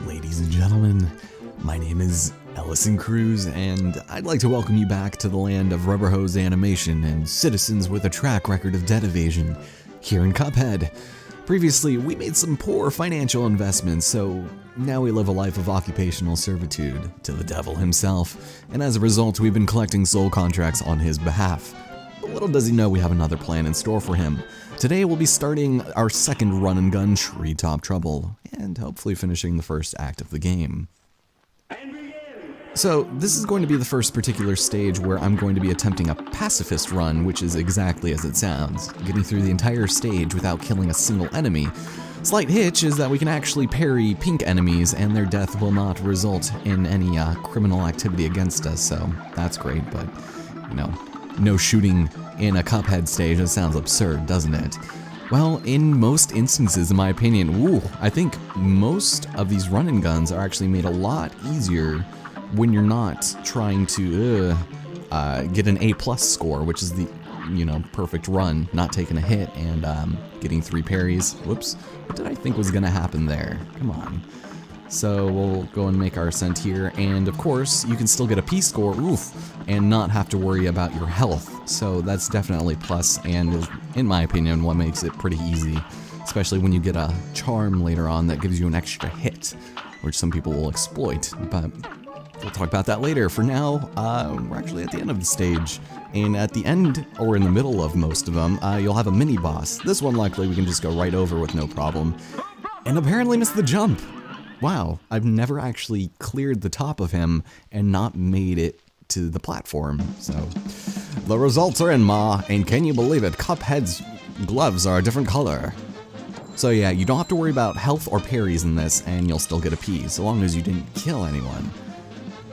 Ladies and gentlemen, my name is Ellison Cruz, and I'd like to welcome you back to the land of rubber hose animation and citizens with a track record of debt evasion here in Cuphead. Previously, we made some poor financial investments, so now we live a life of occupational servitude to the devil himself, and as a result, we've been collecting soul contracts on his behalf. But little does he know we have another plan in store for him. Today we'll be starting our second run and gun TREETOP trouble, and hopefully finishing the first act of the game. So this is going to be the first particular stage where I'm going to be attempting a pacifist run, which is exactly as it sounds, getting through the entire stage without killing a single enemy. Slight hitch is that we can actually parry pink enemies and their death will not result in any criminal activity against us, so that's great, but you know, no shooting in a Cuphead stage, that sounds absurd, doesn't it? Well, in most instances, in my opinion, I think most of these run and guns are actually made a lot easier when you're not trying to get an A+ score, which is the, perfect run, not taking a hit and getting 3 parries. Whoops, what did I think was gonna happen there? Come on. So we'll go and make our ascent here, and of course, you can still get a P score, and not have to worry about your health. So that's definitely plus, and is, in my opinion, what makes it pretty easy, especially when you get a charm later on that gives you an extra hit, which some people will exploit, but we'll talk about that later. For now, we're actually at the end of the stage, and at the end, or in the middle of most of them, you'll have a mini-boss. This one, luckily, we can just go right over with no problem, and apparently missed the jump. Wow, I've never actually cleared the top of him and not made it to the platform, so. The results are in, Ma, and can you believe it, Cuphead's gloves are a different color. So yeah, you don't have to worry about health or parries in this, and you'll still get a P, so long as you didn't kill anyone.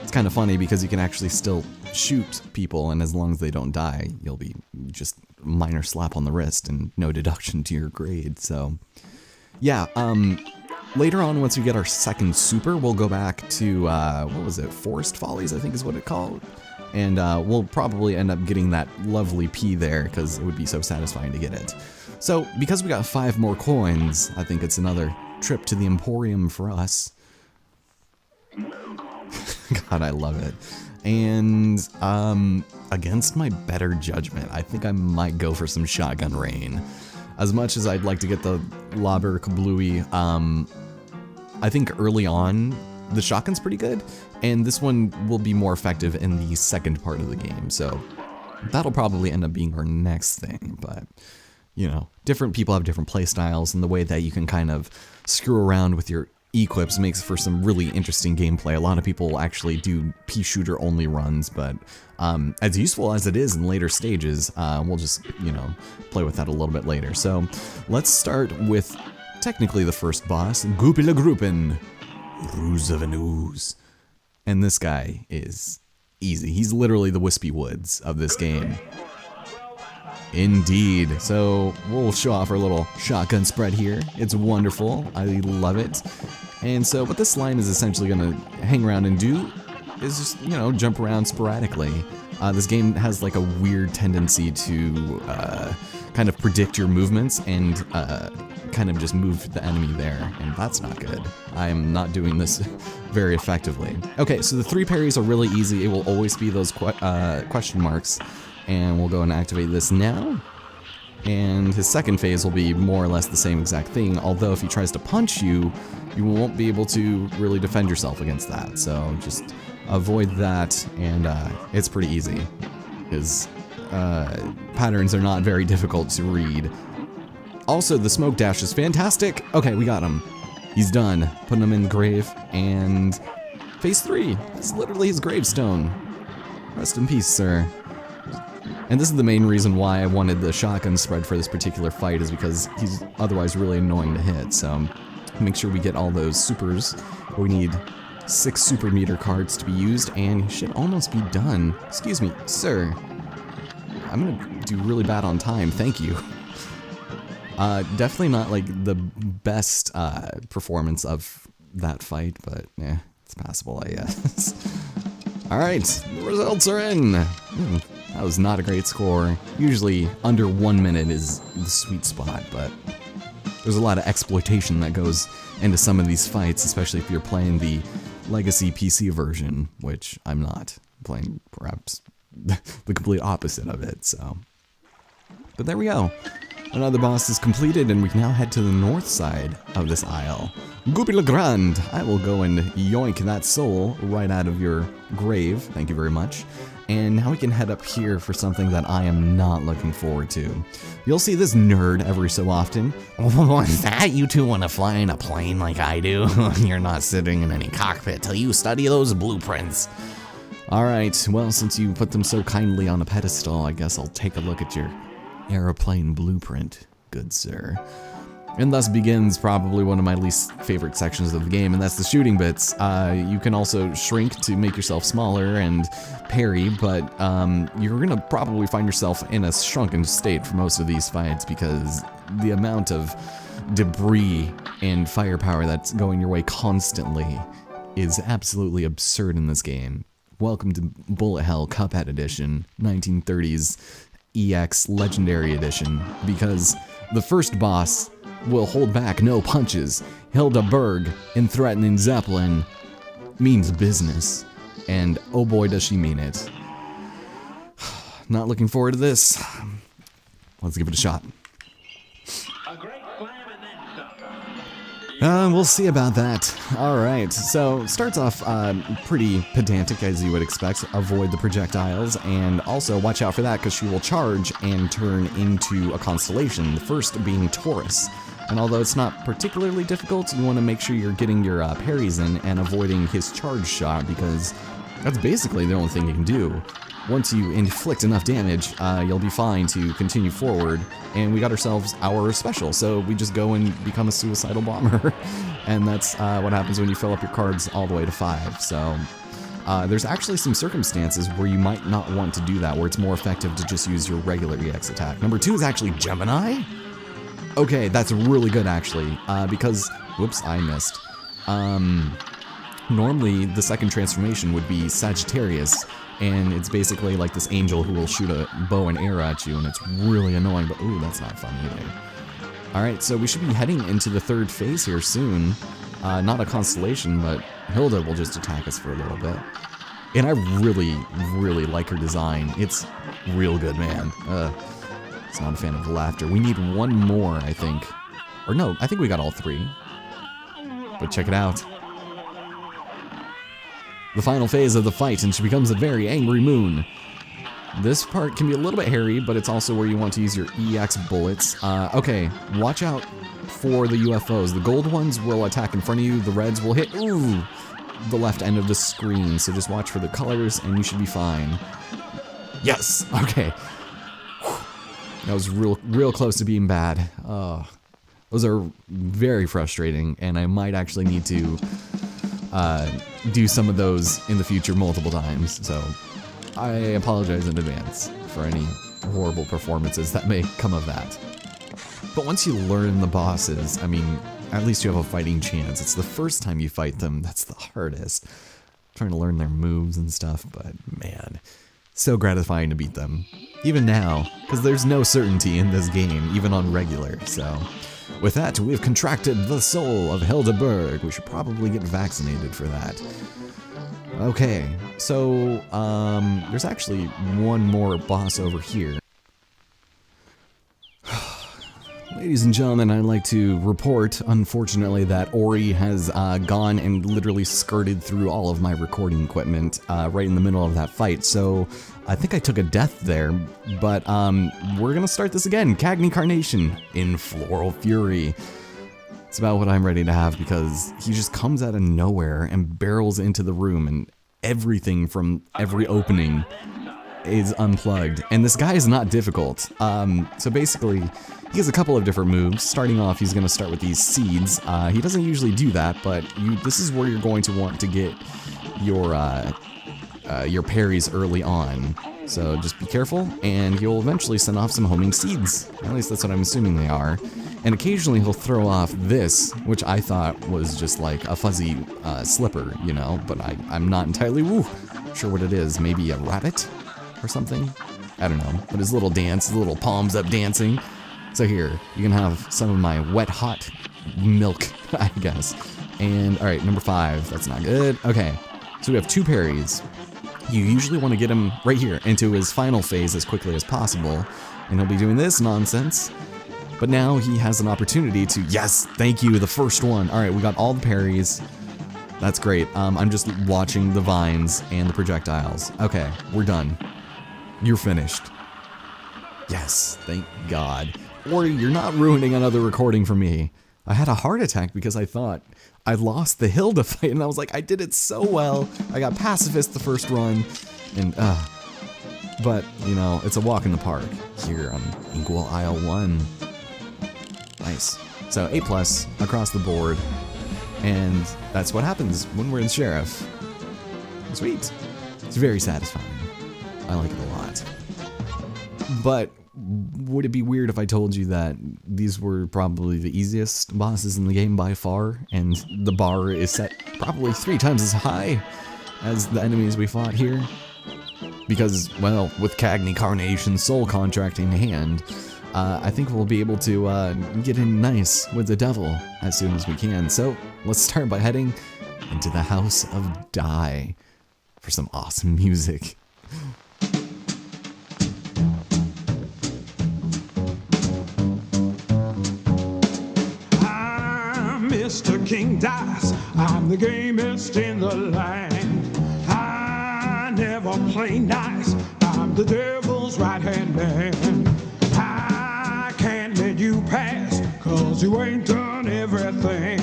It's kind of funny because you can actually still shoot people, and as long as they don't die, you'll be just a minor slap on the wrist and no deduction to your grade, so. Yeah, later on, once we get our second super, we'll go back to, what was it, Forest Follies, I think is what it's called. And we'll probably end up getting that lovely P there, because it would be so satisfying to get it. So, because we got 5 more coins, I think it's another trip to the Emporium for us. God, I love it. And, against my better judgment, I think I might go for some Shotgun Rain. As much as I'd like to get the Lobber Kablooey, I think early on, the shotgun's pretty good, and this one will be more effective in the second part of the game, so that'll probably end up being our next thing, but, different people have different playstyles, and the way that you can kind of screw around with your equips makes for some really interesting gameplay. A lot of people actually do pea shooter only runs, but as useful as it is in later stages, we'll just, play with that a little bit later. So let's start with technically the first boss, Goopila Gruppen, Ruse of an Ooze. And this guy is easy. He's literally the Wispy Woods of this game. Indeed. So we'll show off our little shotgun spread here. It's wonderful. I love it. And so what this line is essentially going to hang around and do is just, jump around sporadically. This game has like a weird tendency to kind of predict your movements and kind of just move the enemy there, and that's not good. I am not doing this very effectively. Okay, so the 3 parries are really easy. It will always be those question marks, and we'll go and activate this now. And his second phase will be more or less the same exact thing, although if he tries to punch you, you won't be able to really defend yourself against that, so just avoid that, and it's pretty easy. His patterns are not very difficult to read. Also, the smoke dash is fantastic. Okay, we got him. He's done. Putting him in the grave, and phase 3. This is literally his gravestone. Rest in peace, sir. And this is the main reason why I wanted the shotgun spread for this particular fight, is because he's otherwise really annoying to hit, so make sure we get all those supers. We need 6 super meter cards to be used, and he should almost be done. Excuse me, sir. I'm gonna do really bad on time, thank you. Definitely not like the best performance of that fight, but yeah, it's passable, I guess. Alright, the results are in! That was not a great score. Usually under 1 minute is the sweet spot, but there's a lot of exploitation that goes into some of these fights, especially if you're playing the Legacy PC version, which I'm not. I'm playing perhaps the complete opposite of it, so. But there we go. Another boss is completed, and we can now head to the north side of this isle. Goupy Legrand! I will go and yoink that soul right out of your grave. Thank you very much. And now we can head up here for something that I am not looking forward to. You'll see this nerd every so often. What's that? You two want to fly in a plane like I do? You're not sitting in any cockpit till you study those blueprints. Alright, well, since you put them so kindly on a pedestal, I guess I'll take a look at your aeroplane blueprint, good sir. And thus begins probably one of my least favorite sections of the game, and that's the shooting bits. You can also shrink to make yourself smaller and parry, but you're gonna probably find yourself in a shrunken state for most of these fights because the amount of debris and firepower that's going your way constantly is absolutely absurd in this game. Welcome to Bullet Hell Cuphead Edition, 1930s EX Legendary Edition, because the first boss will hold back no punches. Hilda Berg in threatening Zeppelin means business, and oh boy does she mean it. Not looking forward to this. Let's give it a shot. We'll see about that. Alright, so starts off pretty pedantic as you would expect. Avoid the projectiles, and also watch out for that because she will charge and turn into a constellation, the first being Taurus. And although it's not particularly difficult, you want to make sure you're getting your parries in and avoiding his charge shot because that's basically the only thing you can do. Once you inflict enough damage, you'll be fine to continue forward, and we got ourselves our special, so we just go and become a suicidal bomber, and that's what happens when you fill up your cards all the way to 5, so there's actually some circumstances where you might not want to do that, where it's more effective to just use your regular EX attack. Number 2 is actually Gemini? Okay, that's really good actually, because, whoops, I missed. Normally, the second transformation would be Sagittarius, and it's basically like this angel who will shoot a bow and arrow at you, and it's really annoying, but ooh, that's not fun either. Alright, so we should be heading into the third phase here soon. Not a constellation, but Hilda will just attack us for a little bit. And I really, really like her design. It's real good, man. It's not a fan of the laughter. We need one more, I think. Or no, I think we got all 3. But check it out. The final phase of the fight, and she becomes a very angry moon. This part can be a little bit hairy, but it's also where you want to use your EX bullets. Okay, watch out for the UFOs. The gold ones will attack in front of you, the reds will hit, ooh, the left end of the screen, so just watch for the colors and you should be fine. Yes, okay. That was real close to being bad. Those are very frustrating, and I might actually need to do some of those in the future multiple times, so I apologize in advance for any horrible performances that may come of that. But once you learn the bosses, I mean, at least you have a fighting chance. It's the first time you fight them that's the hardest. Trying to learn their moves and stuff, but man, so gratifying to beat them. Even now, because there's no certainty in this game, even on regular, so. With that, we have contracted the soul of Hilda Berg. We should probably get vaccinated for that. Okay, so, there's actually one more boss over here. Ladies and gentlemen, I'd like to report, unfortunately, that Ori has gone and literally skirted through all of my recording equipment right in the middle of that fight, so I think I took a death there, but we're gonna start this again. Cagney Carnation in Floral Fury. It's about what I'm ready to have because he just comes out of nowhere and barrels into the room and everything from every opening is unplugged. And this guy is not difficult. So basically, he has a couple of different moves. Starting off, he's going to start with these seeds. He doesn't usually do that, but this is where you're going to want to get your parries early on. So just be careful, and you'll eventually send off some homing seeds. At least that's what I'm assuming they are. And occasionally he'll throw off this, which I thought was just like a fuzzy slipper, you know, but I'm not entirely sure what it is. Maybe a rabbit or something? I don't know. But his little dance, his little palms up dancing. So here, you can have some of my wet hot milk, I guess. And all right, number 5, that's not good. Okay, so we have 2 parries. You usually want to get him right here into his final phase as quickly as possible, and he'll be doing this nonsense. But now he has an opportunity to, yes, thank you, the first one. All right, we got all the parries. That's great. I'm just watching the vines and the projectiles. Okay, we're done. You're finished. Yes, thank God. Or you're not ruining another recording for me. I had a heart attack because I thought I lost the hill to fight, and I was like, I did it so well. I got pacifist the first run, and but you know, it's a walk in the park here on Inkwell Isle 1. Nice. So 8+ across the board, and that's what happens when we're in Sheriff. Sweet. It's very satisfying. I like it a lot. But would it be weird if I told you that these were probably the easiest bosses in the game by far, and the bar is set probably 3 times as high as the enemies we fought here? Because, well, with Cagney Carnation's soul contract in hand, I think we'll be able to get in nice with the devil as soon as we can. So let's start by heading into the House of Die for some awesome music. Mr. King Dice, I'm the gamest in the land. I never play nice, I'm the devil's right-hand man. I can't let you pass, cause you ain't done everything.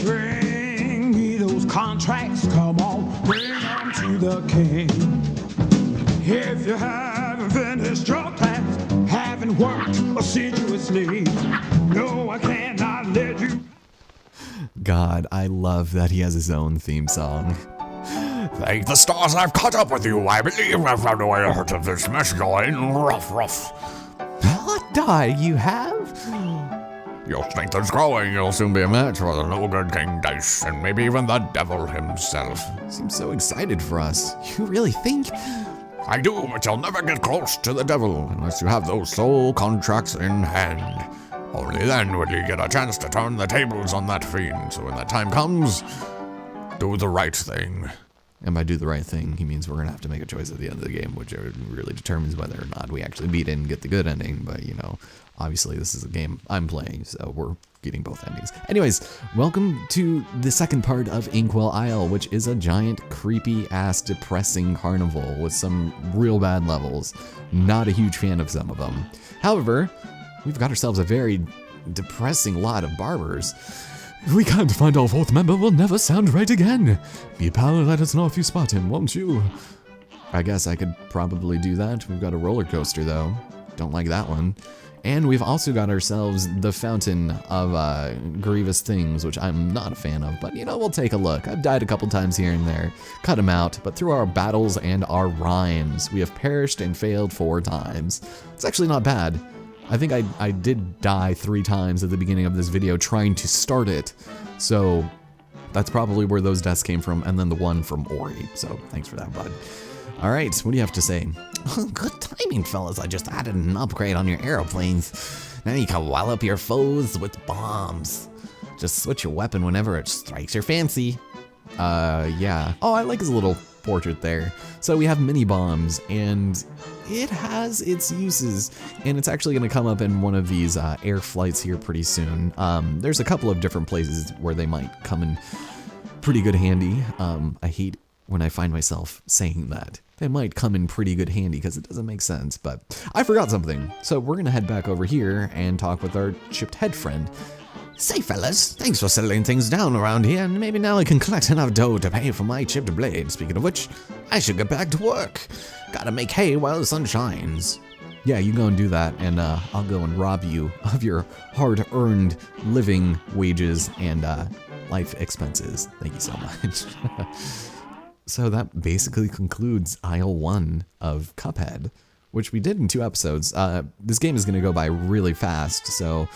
Bring me those contracts, come on, bring them to the king. If you haven't finished your task, haven't worked assiduously, no, I cannot let you. God, I love that he has his own theme song. Thank the stars I've caught up with you. I believe I've found a way out of this mess going rough. What die you have? Your strength is growing. You'll soon be a match for the no good King Dice, and maybe even the devil himself. Seems so excited for us. You really think? I do, but you'll never get close to the devil unless you have those soul contracts in hand. Only then will you get a chance to turn the tables on that fiend. So when that time comes, do the right thing. And by do the right thing, he means we're going to have to make a choice at the end of the game, which really determines whether or not we actually beat it and get the good ending. But, you know, obviously this is a game I'm playing, so we're getting both endings. Anyways, welcome to the second part of Inkwell Isle, which is a giant, creepy-ass, depressing carnival with some real bad levels. Not a huge fan of some of them. However, we've got ourselves a very depressing lot of barbers. If we can't find our 4th member, we'll never sound right again. Be a pal and let us know if you spot him, won't you? I guess I could probably do that. We've got a roller coaster, though. Don't like that one. And we've also got ourselves the Fountain of Grievous Things, which I'm not a fan of, but, you know, we'll take a look. I've died a couple times here and there. Cut them out, but through our battles and our rhymes, we have perished and failed 4 times. It's actually not bad. I think I did die 3 times at the beginning of this video trying to start it, so that's probably where those deaths came from, and then the one from Ori, so thanks for that, bud. Alright, what do you have to say? Good timing, fellas. I just added an upgrade on your aeroplanes. Now you can wallop your foes with bombs. Just switch your weapon whenever it strikes your fancy. Yeah. Oh, I like his little portrait there. So we have mini bombs, and it has its uses, and it's actually going to come up in one of these air flights here pretty soon. There's a couple of different places where they might come in pretty good handy. I hate when I find myself saying that. They might come in pretty good handy because it doesn't make sense, but I forgot something. So we're going to head back over here and talk with our chipped head friend. Say, fellas, thanks for settling things down around here, and maybe now I can collect enough dough to pay for my chipped blade. Speaking of which, I should get back to work. Gotta make hay while the sun shines. Yeah, you go and do that, and I'll go and rob you of your hard-earned living wages and life expenses. Thank you so much. So that basically concludes Isle 1 of Cuphead, which we did in 2 episodes. This game is going to go by really fast, so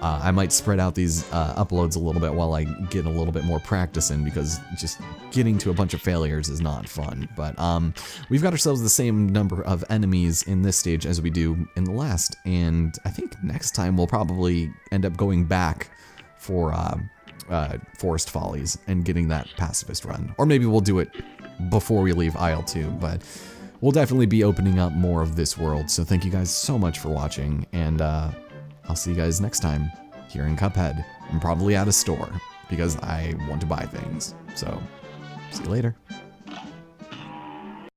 I might spread out these uploads a little bit while I get a little bit more practice in, because just getting to a bunch of failures is not fun. But we've got ourselves the same number of enemies in this stage as we do in the last, and I think next time we'll probably end up going back for Forest Follies and getting that pacifist run. Or maybe we'll do it before we leave Isle 2, but we'll definitely be opening up more of this world. So thank you guys so much for watching, and I'll see you guys next time here in Cuphead, and probably at a store, because I want to buy things. So, see you later.